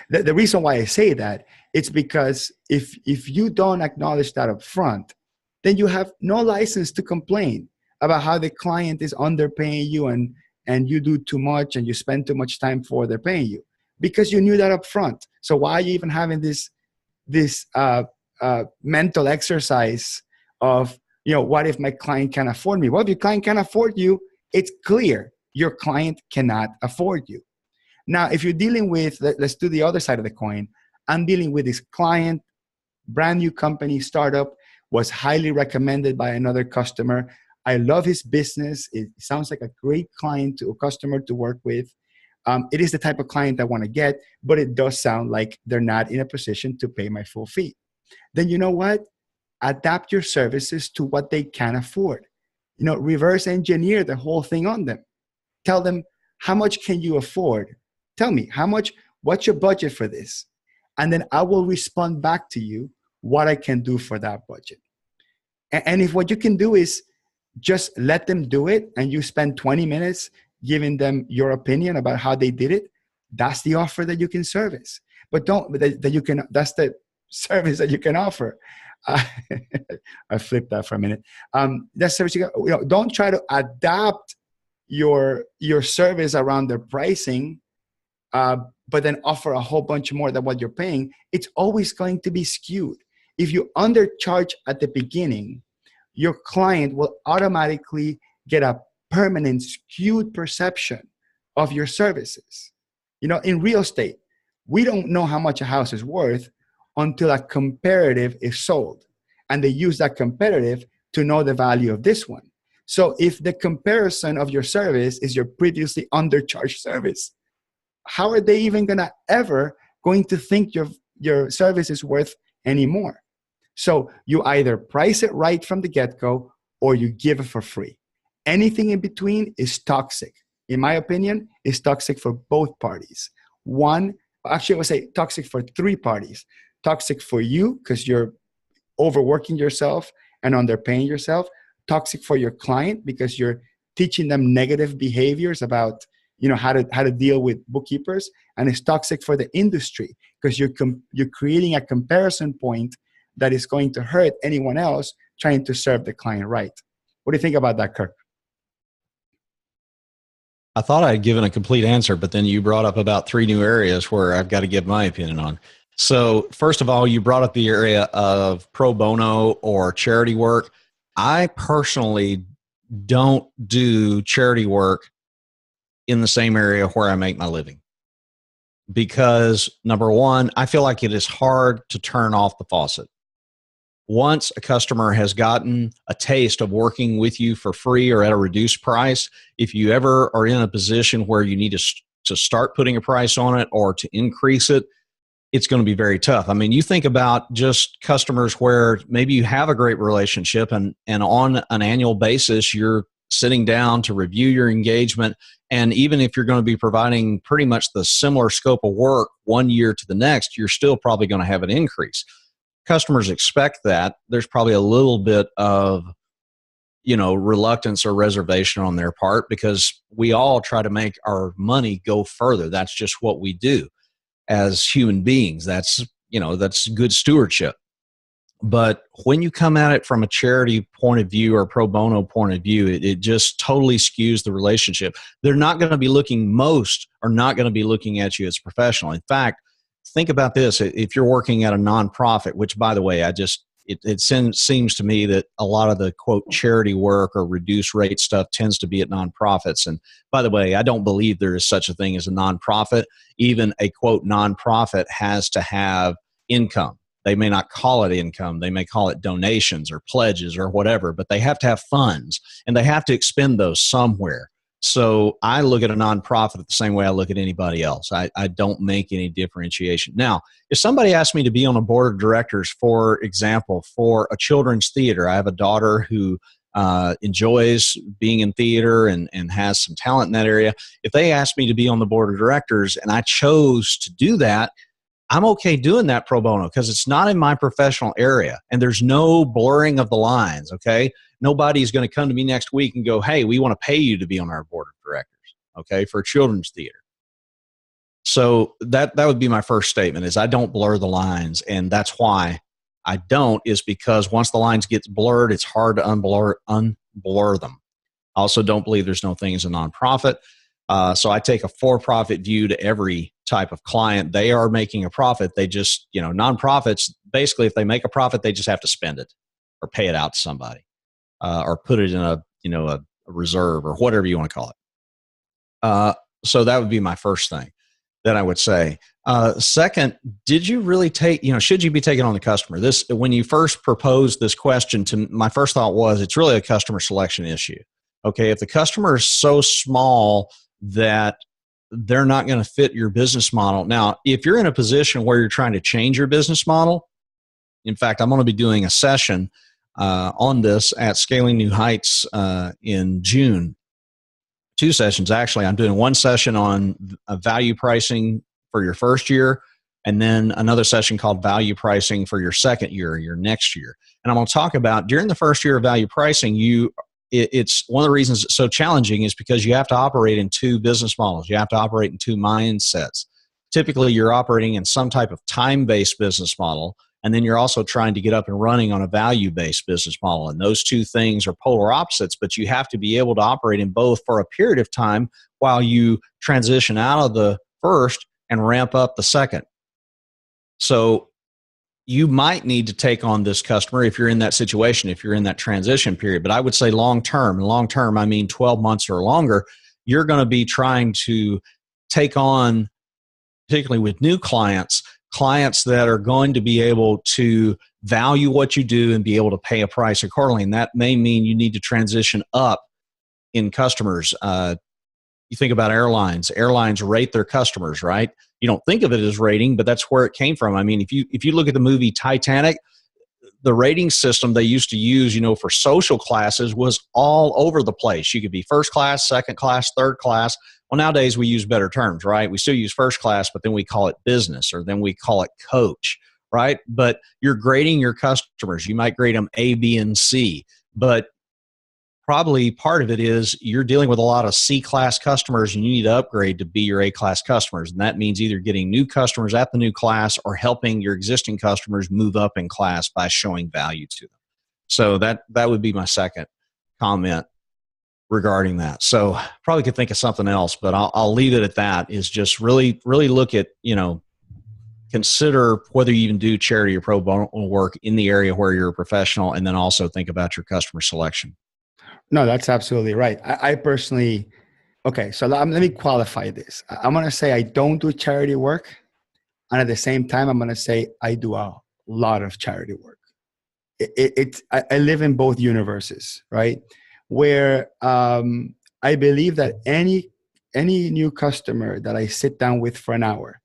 A: the reason why I say that, it's because if you don't acknowledge that up front, then you have no license to complain about how the client is underpaying you and you do too much and you spend too much time for they're paying you, because you knew that up front. So why are you even having this mental exercise of, what if my client can't afford me? Well, if your client can't afford you, it's clear your client cannot afford you. Now, if you're dealing with, let's do the other side of the coin. I'm dealing with this client, brand new company, startup, was highly recommended by another customer. I love his business. It sounds like a great client or customer to work with. It is the type of client I want to get, but it does sound like they're not in a position to pay my full fee. Then you know what? Adapt your services to what they can afford. Reverse engineer the whole thing on them. Tell them, how much can you afford? Tell me, what's your budget for this? And then I will respond back to you what I can do for that budget. And if what you can do is just let them do it and you spend 20 minutes giving them your opinion about how they did it, that's the offer that you can service. But that's the service that you can offer. I flipped that for a minute. That's service don't try to adapt your service around their pricing, but then offer a whole bunch more than what you're paying. It's always going to be skewed. If you undercharge at the beginning, your client will automatically get a permanent skewed perception of your services. In real estate, we don't know how much a house is worth until a comparative is sold. And they use that comparative to know the value of this one. So if the comparison of your service is your previously undercharged service, how are they even ever going to think your service is worth any more? So you either price it right from the get-go or you give it for free. Anything in between is toxic. In my opinion, it's toxic for both parties. I would say toxic for three parties. Toxic for you because you're overworking yourself and underpaying yourself. Toxic for your client because you're teaching them negative behaviors about how to deal with bookkeepers. And it's toxic for the industry because you're creating a comparison point that is going to hurt anyone else trying to serve the client right. What do you think about that, Kirk?
B: I thought I had given a complete answer, but then you brought up about 3 new areas where I've got to give my opinion on. So first of all, you brought up the area of pro bono or charity work. I personally don't do charity work in the same area where I make my living because, number one, I feel like it is hard to turn off the faucet. Once a customer has gotten a taste of working with you for free or at a reduced price, if you ever are in a position where you need to start putting a price on it or to increase it, it's going to be very tough. I mean, you think about just customers where maybe you have a great relationship and on an annual basis, you're sitting down to review your engagement. And even if you're going to be providing pretty much the similar scope of work one year to the next, you're still probably going to have an increase. Customers expect that. There's probably a little bit of, reluctance or reservation on their part because we all try to make our money go further. That's just what we do as human beings. That's good stewardship. But when you come at it from a charity point of view or pro bono point of view, it just totally skews the relationship. They're not going to be most are not going to be looking at you as a professional. In fact, think about this. If you're working at a nonprofit, which by the way, it seems to me that a lot of the quote charity work or reduced rate stuff tends to be at nonprofits. And by the way, I don't believe there is such a thing as a nonprofit. Even a quote nonprofit has to have income. They may not call it income. They may call it donations or pledges or whatever, but they have to have funds and they have to expend those somewhere. So I look at a nonprofit the same way I look at anybody else. I don't make any differentiation. Now, if somebody asked me to be on a board of directors, for example, for a children's theater, I have a daughter who enjoys being in theater and has some talent in that area. If they asked me to be on the board of directors and I chose to do that, I'm okay doing that pro bono because it's not in my professional area and there's no blurring of the lines, okay? Nobody's going to come to me next week and go, hey, we want to pay you to be on our board of directors, okay, for a children's theater. So that would be my first statement is I don't blur the lines, and that's why I don't is because once the lines get blurred, it's hard to unblur them. I also don't believe there's no thing as a nonprofit. So I take a for-profit view to every type of client. They are making a profit. They just, nonprofits, basically, if they make a profit, they just have to spend it or pay it out to somebody or put it in a reserve or whatever you want to call it. So that would be my first thing that I would say. Second, did you really should you be taking on the customer? When you first proposed this question my first thought was it's really a customer selection issue. Okay, if the customer is so small that they're not going to fit your business model. Now, if you're in a position where you're trying to change your business model, in fact, I'm going to be doing a session on this at Scaling New Heights in June. 2 sessions, actually. I'm doing one session on value pricing for your first year, and then another session called value pricing for your second year, your next year. And I'm going to talk about during the first year of value pricing, you it's one of the reasons it's so challenging is because you have to operate in two business models. You have to operate in two mindsets. Typically, you're operating in some type of time-based business model, and then you're also trying to get up and running on a value-based business model. And those two things are polar opposites, but you have to be able to operate in both for a period of time while you transition out of the first and ramp up the second. So you might need to take on this customer if you're in that situation, if you're in that transition period. But I would say long-term, I mean 12 months or longer, you're going to be trying to take on, particularly with new clients that are going to be able to value what you do and be able to pay a price accordingly. And that may mean you need to transition up in customers. You think about airlines. Airlines rate their customers, right? You don't think of it as rating, but that's where it came from. I mean, if you look at the movie Titanic, the rating system they used to use, for social classes was all over the place. You could be first class, second class, third class. Well, nowadays we use better terms, right? We still use first class, but then we call it business, or then we call it coach, right? But you're grading your customers. You might grade them A, B, and C, but probably part of it is you're dealing with a lot of C-class customers and you need to upgrade to be your A-class customers. And that means either getting new customers at the new class or helping your existing customers move up in class by showing value to them. So that would be my second comment regarding that. So probably could think of something else, but I'll leave it at that, is just really look at, consider whether you even do charity or pro bono work in the area where you're a professional, and then also think about your customer selection.
A: No, that's absolutely right. I personally, okay, so let me qualify this. I'm going to say I don't do charity work. And at the same time, I'm going to say I do a lot of charity work. I live in both universes, right? Where I believe that any new customer that I sit down with for an hour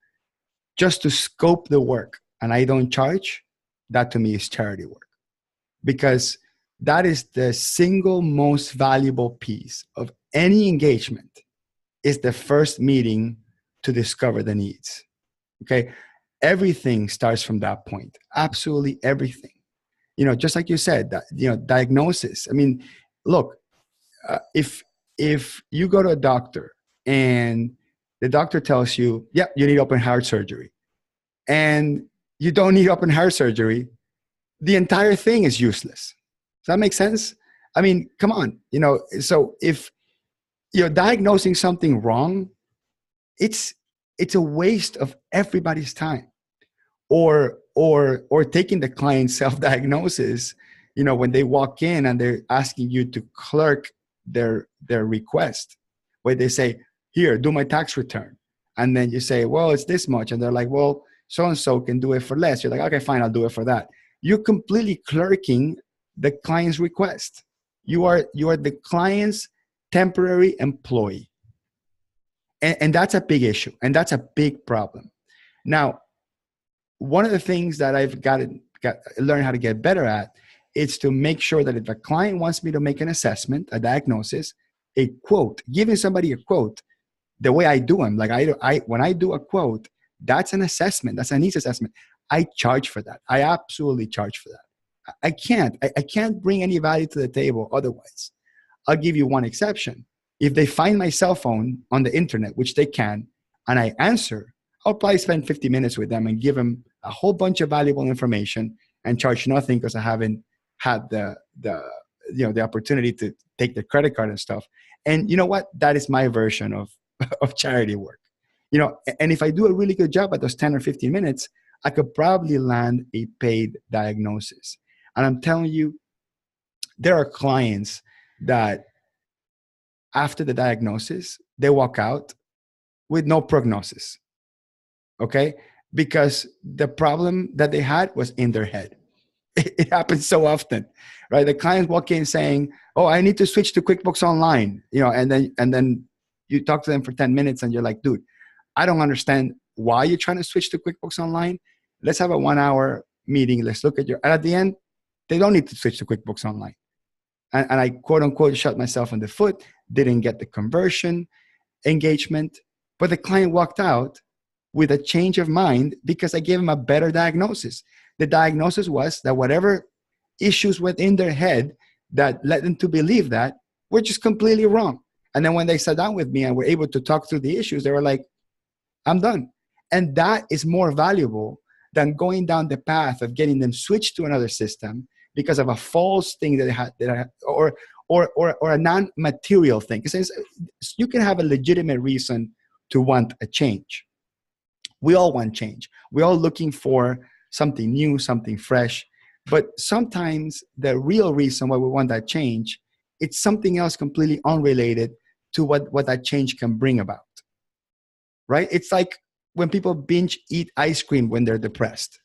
A: just to scope the work and I don't charge, that to me is charity work. Because that is the single most valuable piece of any engagement, is the first meeting to discover the needs. Okay. Everything starts from that point. Absolutely everything. Just like you said, that, diagnosis. I mean, look, if you go to a doctor and the doctor tells you, yep, you need open heart surgery, and you don't need open heart surgery, the entire thing is useless. Does that make sense? I mean, come on, so if you're diagnosing something wrong, it's a waste of everybody's time. Or taking the client's self-diagnosis, when they walk in and they're asking you to clerk their request, where they say, here, do my tax return. And then you say, well, it's this much. And they're like, well, so-and-so can do it for less. You're like, okay, fine, I'll do it for that. You're completely clerking the client's request. You are the client's temporary employee. And that's a big issue. And that's a big problem. Now, one of the things that I've got to learn how to get better at is to make sure that if a client wants me to make an assessment, a diagnosis, a quote, giving somebody a quote, the way I do them, like when I do a quote, that's an assessment. That's a needs assessment. I charge for that. I absolutely charge for that. I can't bring any value to the table otherwise. I'll give you one exception. If they find my cell phone on the internet, which they can, and I answer, I'll probably spend 50 minutes with them and give them a whole bunch of valuable information and charge nothing because I haven't had the opportunity to take the credit card and stuff. And you know what? That is my version of charity work. And if I do a really good job at those 10 or 15 minutes, I could probably land a paid diagnosis. And I'm telling you, there are clients that after the diagnosis, they walk out with no prognosis. Okay? Because the problem that they had was in their head. It happens so often, right? The clients walk in saying, oh, I need to switch to QuickBooks Online, and then you talk to them for 10 minutes and you're like, dude, I don't understand why you're trying to switch to QuickBooks Online. Let's have a 1 hour meeting. Let's look at and at the end, they don't need to switch to QuickBooks Online. And I quote unquote shot myself in the foot, didn't get the conversion engagement, but the client walked out with a change of mind because I gave him a better diagnosis. The diagnosis was that whatever issues within their head, that led them to believe that were just completely wrong. And then when they sat down with me and were able to talk through the issues, they were like, I'm done. And that is more valuable than going down the path of getting them switched to another system because of a false thing that they had, or a non-material thing. Because you can have a legitimate reason to want a change. We all want change. We're all looking for something new, something fresh. But sometimes the real reason why we want that change, it's something else completely unrelated to what that change can bring about. Right? It's like when people binge eat ice cream when they're depressed.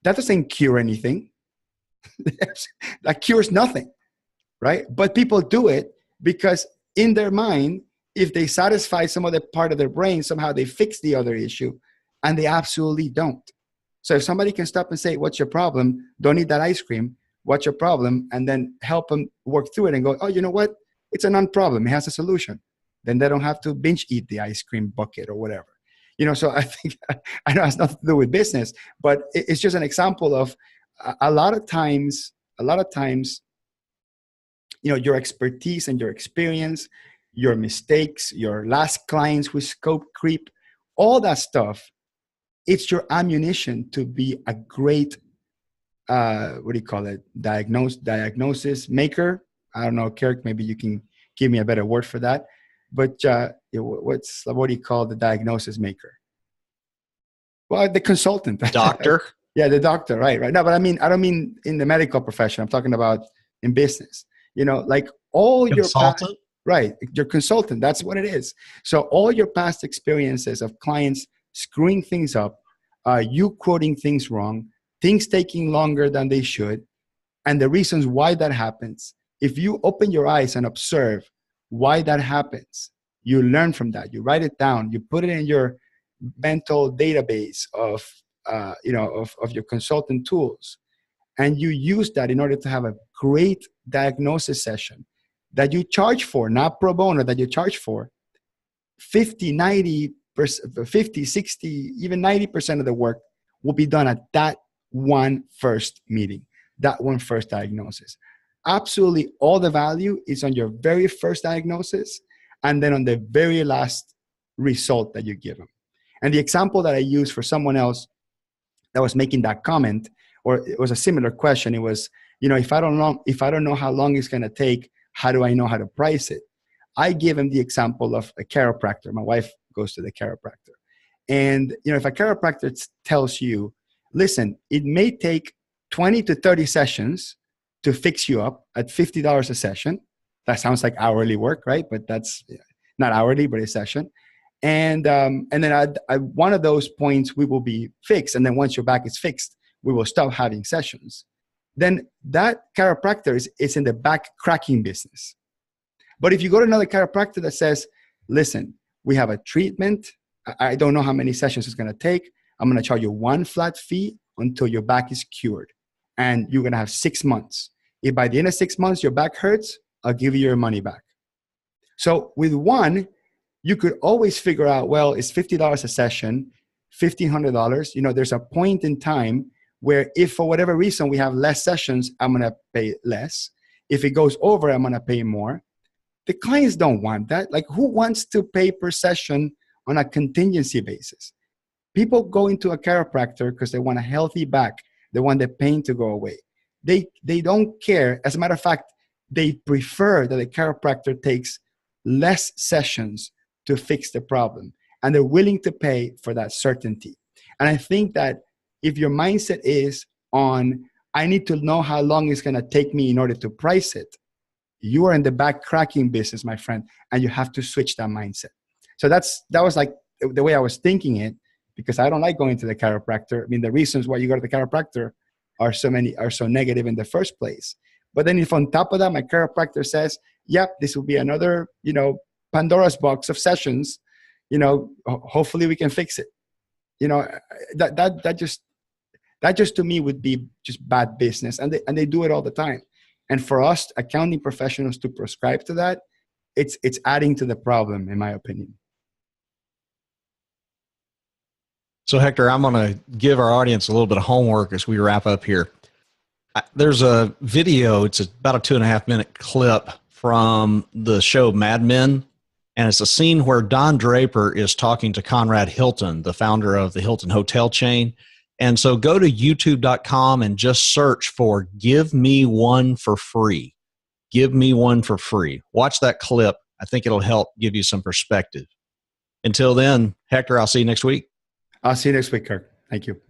A: That doesn't cure anything. That cures nothing, right? But people do it because in their mind, if they satisfy some other part of their brain, somehow they fix the other issue, and they absolutely don't. So if somebody can stop and say, what's your problem? Don't eat that ice cream. What's your problem? And then help them work through it and go, oh, you know what? It's a non-problem. It has a solution. Then they don't have to binge eat the ice cream bucket or whatever. So I think, I know it has nothing to do with business, but it's just an example of a lot of times, your expertise and your experience, your mistakes, your last clients with scope creep, all that stuff, it's your ammunition to be a great, diagnosis maker. I don't know, Kirk, maybe you can give me a better word for that. But what do you call the diagnosis maker? Well, the consultant.
B: Doctor.
A: Yeah, the doctor, right. No, but I don't mean in the medical profession. I'm talking about in business. Like all
B: consultant?
A: Your consultant. That's what it is. So all your past experiences of clients screwing things up, you quoting things wrong, things taking longer than they should, and the reasons why that happens. If you open your eyes and observe why that happens, you learn from that. You write it down. You put it in your mental database of your consultant tools, and you use that in order to have a great diagnosis session that you charge for, not pro bono, that you charge for. 50, 90%, 50, 60, even 90% of the work will be done at that one first meeting, that one first diagnosis. Absolutely all the value is on your very first diagnosis and then on the very last result that you give them. And the example that I used for someone else that was making that comment, or it was a similar question, it was, if I don't know how long it's going to take, how do I know how to price it? I give him the example of a chiropractor. My wife goes to the chiropractor. And, if a chiropractor tells you, listen, it may take 20 to 30 sessions to fix you up at $50 a session. That sounds like hourly work, right? But that's not hourly, but a session. And then one of those points, we will be fixed. And then once your back is fixed, we will stop having sessions. Then that chiropractor is in the back cracking business. But if you go to another chiropractor that says, listen, we have a treatment. I don't know how many sessions it's going to take. I'm going to charge you one flat fee until your back is cured. And you're going to have 6 months. If by the end of 6 months your back hurts, I'll give you your money back. So with one, you could always figure out, well, it's $50 a session, $1,500. There's a point in time where if for whatever reason we have less sessions, I'm going to pay less. If it goes over, I'm going to pay more. The clients don't want that. Like, who wants to pay per session on a contingency basis? People go into a chiropractor because they want a healthy back. They want the pain to go away. They don't care. As a matter of fact, they prefer that a chiropractor takes less sessions to fix the problem. And they're willing to pay for that certainty. And I think that if your mindset is on, I need to know how long it's going to take me in order to price it, you are in the back cracking business, my friend, and you have to switch that mindset. So that was like the way I was thinking it, because I don't like going to the chiropractor. I mean, the reasons why you go to the chiropractor are so negative in the first place. But then if on top of that, my chiropractor says, yep, this will be another, Pandora's box of sessions, hopefully we can fix it. That just to me would be just bad business. And they do it all the time. And for us accounting professionals to prescribe to that, it's adding to the problem, in my opinion.
B: So Hector, I'm going to give our audience a little bit of homework as we wrap up here. There's a video, it's about a 2.5 minute clip from the show Mad Men. And it's a scene where Don Draper is talking to Conrad Hilton, the founder of the Hilton hotel chain. And so go to youtube.com and just search for Give Me One for Free. Give Me One for Free. Watch that clip. I think it'll help give you some perspective. Until then, Hector, I'll see you next week.
A: I'll see you next week, Kirk. Thank you.